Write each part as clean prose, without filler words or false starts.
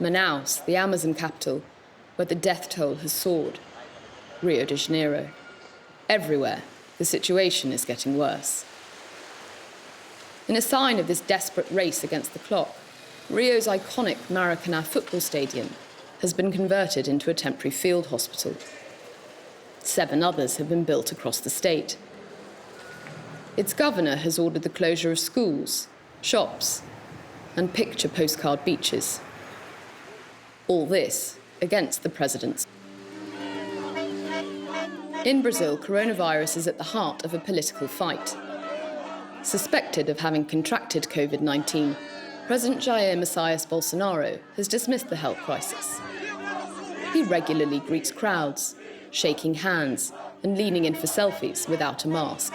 Manaus, the Amazon capital, where the death toll has soared. Rio de Janeiro. Everywhere, the situation is getting worse. In a sign of this desperate race against the clock, Rio's iconic Maracanã football stadium has been converted into a temporary field hospital. 7 others have been built across the state. Its governor has ordered the closure of schools, shops, and picture postcard beaches. All this against the president's. In Brazil, coronavirus is at the heart of a political fight. Suspected of having contracted Covid-19, President Jair Messias Bolsonaro has dismissed the health crisis. He regularly greets crowds, shaking hands and leaning in for selfies without a mask.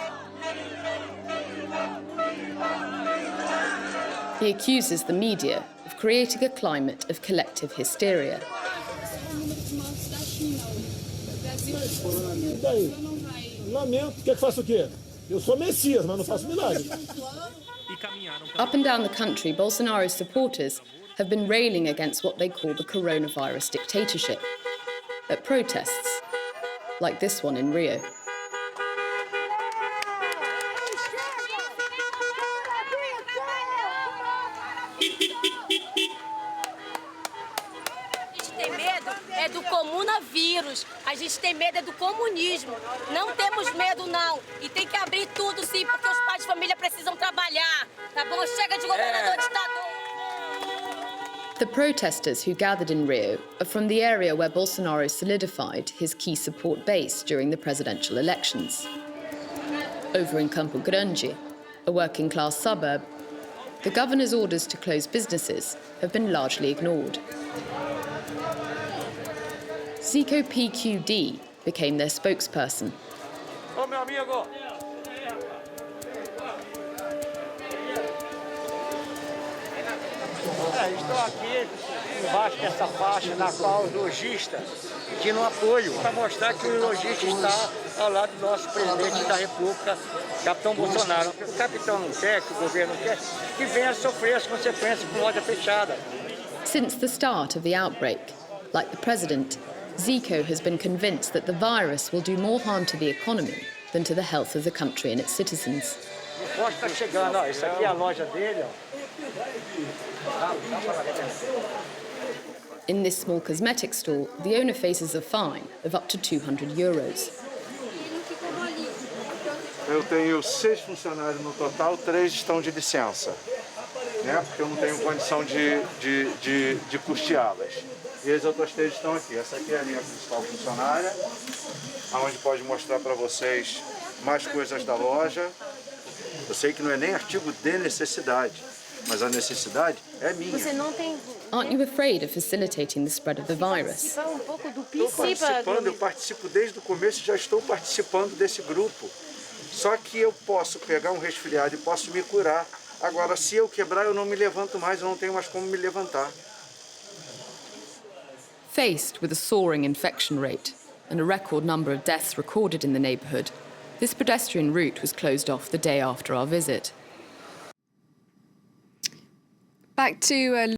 He accuses the media of creating a climate of collective hysteria. Up and down the country, Bolsonaro's supporters have been railing against what they call the coronavirus dictatorship at protests like this one in Rio. É do comunavírus, a gente tem medo do comunismo. Não temos medo, não. E tem que abrir tudo, sim, porque os pais de família precisam trabalhar. Tá bom? Chega de governador ditador. The protesters who gathered in Rio are from the area where Bolsonaro solidified his key support base during the presidential elections. Over in Campo Grande, a working-class suburb, the governor's orders to close businesses have been largely ignored. Zico PQD became their spokesperson. Ô, meu amigo! Estou aqui embaixo dessa faixa na qual os lojistas pediram apoio para mostrar que o lojista está ao lado do nosso presidente da República, capitão Bolsonaro. O capitão não quer, que o governo não quer, que venha sofrer as consequências com loja fechada. Since the start of the outbreak, like the president, Zico has been convinced that the virus will do more harm to the economy than to the health of the country and its citizens. O posto está chegando, ó. Isso aqui é a loja dele, ó. In this small cosmetic store, the owner faces a fine of up to €200. Eu tenho 6 funcionários no total, 3 estão de licença, né? Porque eu não tenho condição de custeá-las. E as outras 3 estão aqui. Essa aqui é a minha principal funcionária, onde pode mostrar para vocês mais coisas da loja. Eu sei que não é nem artigo de necessidade, mas a necessidade é minha. Você não tem... Aren't you afraid of facilitating the spread of the virus? Estou participando, eu participo desde o começo e já estou participando desse grupo. Só que eu posso pegar um resfriado e posso me curar. Agora, se eu quebrar, eu não me levanto mais, eu não tenho mais como me levantar. Faced with a soaring infection rate and a record number of deaths recorded in the neighbourhood, this pedestrian route was closed off the day after our visit. Back to